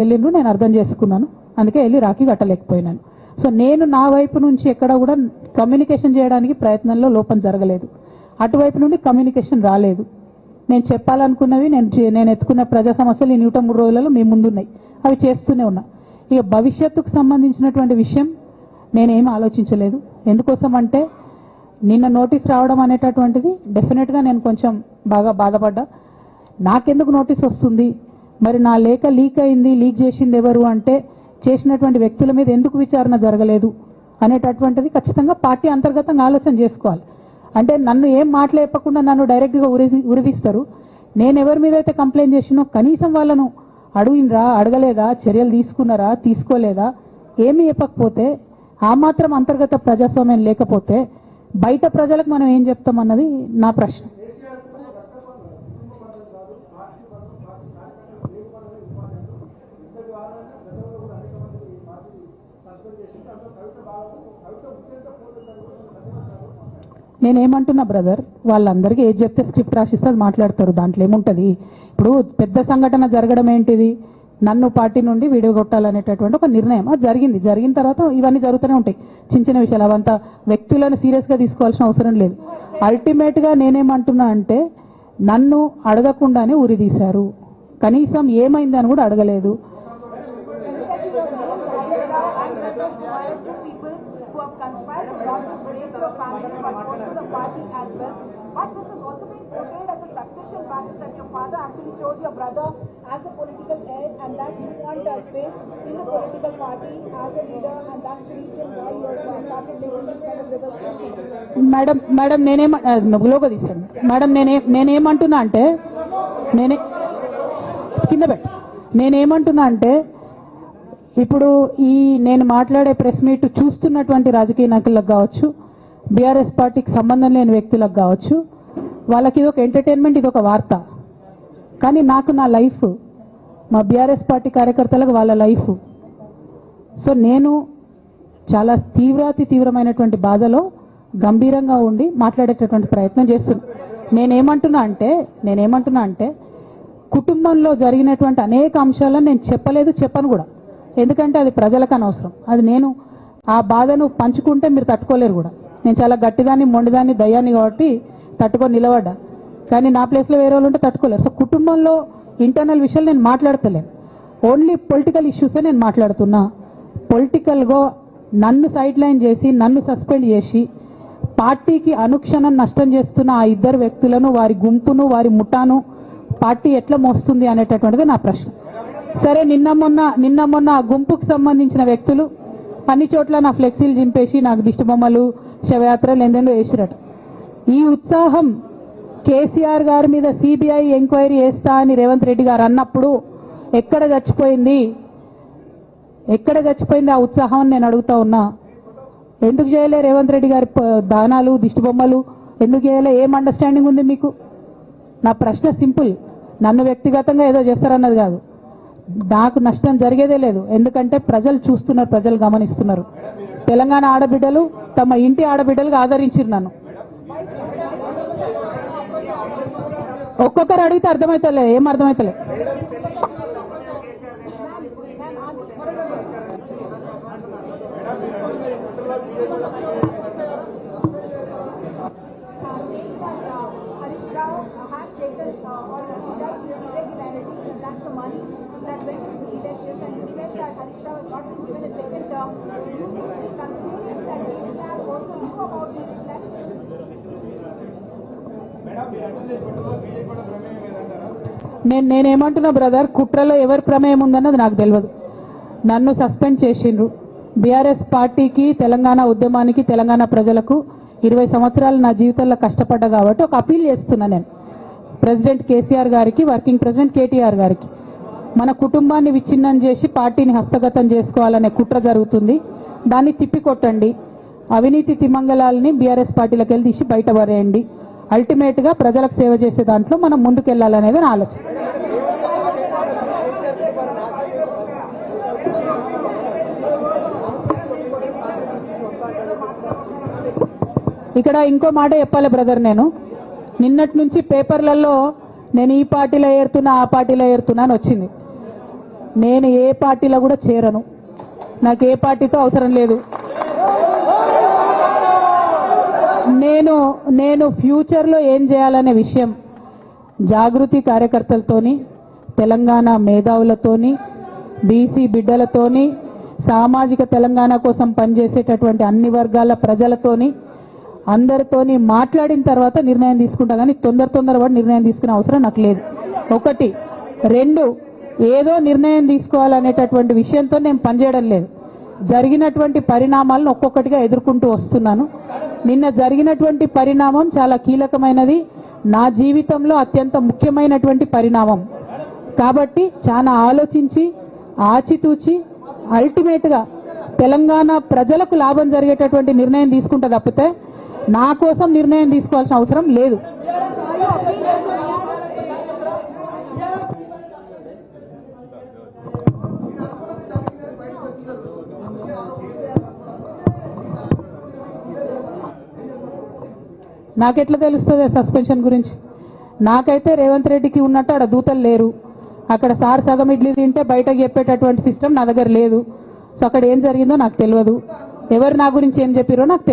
వెళ్ళిండ్రు, నేను అర్థం చేసుకున్నాను, అందుకే వెళ్ళి రాఖీ కట్టలేకపోయినాను. సో నేను నా వైపు నుంచి ఎక్కడ కూడా కమ్యూనికేషన్ చేయడానికి ప్రయత్నంలో లోపం జరగలేదు, అటువైపు నుండి కమ్యూనికేషన్ రాలేదు. నేను చెప్పాలనుకున్నవి నేను ఎత్తుకున్న ప్రజా సమస్యలు ఈ 103 రోజులలో మీ ముందున్నాయి, అవి చేస్తూనే ఉన్నా. ఇక భవిష్యత్తుకు సంబంధించినటువంటి విషయం నేనేం ఆలోచించలేదు. ఎందుకోసం అంటే నిన్న నోటీస్ రావడం అనేటటువంటిది డెఫినెట్గా నేను కొంచెం బాగా బాధపడ్డా. నాకెందుకు నోటీస్ వస్తుంది, మరి నా లేఖ లీక్ అయింది, లీక్ చేసింది ఎవరు అంటే చేసినటువంటి వ్యక్తుల మీద ఎందుకు విచారణ జరగలేదు అనేటటువంటిది ఖచ్చితంగా పార్టీ అంతర్గతంగా ఆలోచన చేసుకోవాలి. అంటే నన్ను ఏం మాట్లాడకుండా నన్ను డైరెక్ట్గా ఉరిదీస్తారు. నేను ఎవరి మీద అయితే కంప్లైంట్ చేసినో కనీసం వాళ్ళను అడిగినరా, అడగలేదా, చర్యలు తీసుకున్నారా, తీసుకోలేదా, ఏమీ చెప్పకపోతే, ఆ మాత్రం అంతర్గత ప్రజాస్వామ్యం లేకపోతే బయట ప్రజలకు మనం ఏం చెప్తామన్నది నా ప్రశ్న. నేనేమంటున్నా బ్రదర్, వాళ్ళందరికీ ఏది చెప్తే స్క్రిప్ట్ రాసిస్తే అది మాట్లాడతారు, దాంట్లో ఏముంటుంది. ఇప్పుడు పెద్ద సంఘటన జరగడం ఏంటిది, నన్ను పార్టీ నుండి విడగొట్టాలనేటటువంటి ఒక నిర్ణయం అది జరిగిన తర్వాత ఇవన్నీ జరుగుతూనే ఉంటాయి, చిన్న చిన్న విషయాలు. అవంతా వ్యక్తులను సీరియస్గా తీసుకోవాల్సిన అవసరం లేదు. అల్టిమేట్గా నేనేమంటున్నా అంటే నన్ను అడగకుండానే ఉరి తీశారు, కనీసం ఏమైందని కూడా అడగలేదు. But this is also being portrayed as a succession matter, that your father actually chose your brother as a political heir and that you want a space in the political party as a leader, and that's the reason why you have started making this kind of reverse. Madam నేనేమలోగా తీసాను madam, నేనేమంటున్నా అంటే నేనేమంటున్నా అంటే ఇప్పుడు ఈ నేను మాట్లాడే ప్రెస్ మీట్ చూస్తున్నటువంటి రాజకీయ నాయకులకు కావచ్చు, బీఆర్ఎస్ పార్టీకి సంబంధం లేని వ్యక్తులకు కావచ్చు, వాళ్ళకి ఇది ఒక ఎంటర్టైన్మెంట్, ఇది ఒక వార్త. కానీ నాకు నా లైఫ్, మా బీఆర్ఎస్ పార్టీ కార్యకర్తలకు వాళ్ళ లైఫ్. సో నేను చాలా తీవ్రమైనటువంటి బాధలో గంభీరంగా ఉండి మాట్లాడేటటువంటి ప్రయత్నం చేస్తున్నాను. నేనేమంటున్నా అంటే కుటుంబంలో జరిగినటువంటి అనేక అంశాలను నేను చెప్పను కూడా, ఎందుకంటే అది ప్రజలకు అనవసరం. అది నేను ఆ బాధను పంచుకుంటే మీరు తట్టుకోలేరు కూడా. నేను చాలా గట్టిదాన్ని, మొండిదాన్ని, దయ్యాన్ని కాబట్టి తట్టుకొని నిలబడ్డా. కానీ నా ప్లేస్లో వేరే వాళ్ళు ఉంటే తట్టుకోలేరు. సో కుటుంబంలో ఇంటర్నల్ విషయాలు నేను మాట్లాడతలేను, ఓన్లీ పొలిటికల్ ఇష్యూసే నేను మాట్లాడుతున్నా. పొలిటికల్గా నన్ను సైడ్ లైన్ చేసి, నన్ను సస్పెండ్ చేసి, పార్టీకి అనుక్షణం నష్టం చేస్తున్న ఆ ఇద్దరు వ్యక్తులను, వారి గుంపును, వారి ముఠాను పార్టీ ఎట్లా మోస్తుంది అనేటటువంటిది నా ప్రశ్న. సరే, నిన్న మొన్న ఆ గుంపుకు సంబంధించిన వ్యక్తులు అన్ని చోట్ల నా ఫ్లెక్సీలు చింపేసి నాకు దిష్టి బొమ్మలు, శవయాత్రలు ఎందెందో వేసిరట. ఈ ఉత్సాహం కేసీఆర్ గారి మీద సిబిఐ ఎంక్వైరీ చేస్తా అని రేవంత్ రెడ్డి గారు అన్నప్పుడు ఎక్కడ చచ్చిపోయింది ఆ ఉత్సాహం నేను అడుగుతా ఉన్నా. ఎందుకు చేయలే రేవంత్ రెడ్డి గారి దానాలు, దిష్టి బొమ్మలు ఎందుకు చేయలే? ఏం అండర్స్టాండింగ్ ఉంది మీకు? నా ప్రశ్న సింపుల్. నన్ను వ్యక్తిగతంగా ఏదో చేస్తారన్నది కాదు, నాకు నష్టం జరిగేదే లేదు. ఎందుకంటే ప్రజలు చూస్తున్నారు, ప్రజలు గమనిస్తున్నారు. తెలంగాణ ఆడబిడ్డలు తమ ఇంటి ఆడబిడ్డలుగా ఆదరించారు నన్ను. ఒక్కొక్కరు అడిగితే అర్థమవుతలే, ఏం అర్థమవుతలే. నేనేమంటున్నా బ్రదర్, కుట్రలో ఎవరి ప్రమేయం ఉందన్నది నాకు తెలియదు. నన్ను సస్పెండ్ చేసిండ్రు. బీఆర్ఎస్ పార్టీకి, తెలంగాణ ఉద్యమానికి, తెలంగాణ ప్రజలకు 20 సంవత్సరాలు నా జీవితంలో కష్టపడ్డా కాబట్టి ఒక అపీల్ చేస్తున్నా నేను ప్రెసిడెంట్ కేసీఆర్ గారికి, వర్కింగ్ ప్రెసిడెంట్ కేటీఆర్ గారికి. మన కుటుంబాన్ని విచ్ఛిన్నం చేసి పార్టీని హస్తగతం చేసుకోవాలనే కుట్ర జరుగుతుంది, దాన్ని తిప్పికొట్టండి. అవినీతి తిమంగళాలని బీఆర్ఎస్ పార్టీలకు వెళ్ళి తీసి బయట పడేయండి. అల్టిమేట్గా ప్రజలకు సేవ చేసే దాంట్లో మనం ముందుకెళ్లాలనేది నా ఆలోచన. ఇక్కడ ఇంకో మాట చెప్పాలి బ్రదర్, నేను నిన్నటి నుంచి పేపర్లలో నేను ఈ పార్టీలో ఏరుతున్నా, ఆ పార్టీలో ఏరుతున్నా అని వచ్చింది. నేను ఏ పార్టీలో కూడా చేరను. నాకు ఏ పార్టీతో అవసరం లేదు. నేను ఫ్యూచర్లో ఏం చేయాలనే విషయం జాగృతి కార్యకర్తలతోని, తెలంగాణ మేధావులతోని, బీసీ బిడ్డలతోని, సామాజిక తెలంగాణ కోసం పనిచేసేటటువంటి అన్ని వర్గాల ప్రజలతోని అందరితోని మాట్లాడిన తర్వాత నిర్ణయం తీసుకుంటా. కానీ తొందరపడి నిర్ణయం తీసుకునే అవసరం నాకు లేదు. ఒకటి. రెండు, ఏదో నిర్ణయం తీసుకోవాలనేటటువంటి విషయంతో నేను పనిచేయడం లేదు. జరిగినటువంటి పరిణామాలను ఒక్కొక్కటిగా ఎదుర్కొంటూ వస్తున్నాను. నిన్న జరిగినటువంటి పరిణామం చాలా కీలకమైనది, నా జీవితంలో అత్యంత ముఖ్యమైనటువంటి పరిణామం. కాబట్టి చాలా ఆలోచించి ఆచితూచి అల్టిమేట్గా తెలంగాణ ప్రజలకు లాభం జరిగేటటువంటి నిర్ణయం తీసుకుంటా తప్పితే నా కోసం నిర్ణయం తీసుకోవాల్సిన అవసరం లేదు. నాకెట్లా తెలుస్తుంది సస్పెన్షన్ గురించి? నాకైతే రేవంత్ రెడ్డికి ఉన్నట్టు ఆడ దూతలు లేరు. అక్కడ సార్ సగం ఇడ్లీ తింటే బయటకు చెప్పేటటువంటి సిస్టమ్ నా దగ్గర లేదు. సో అక్కడ ఏం జరిగిందో నాకు తెలియదు, ఎవరు నా గురించి ఏం చెప్పారో నాకు తెలియదు.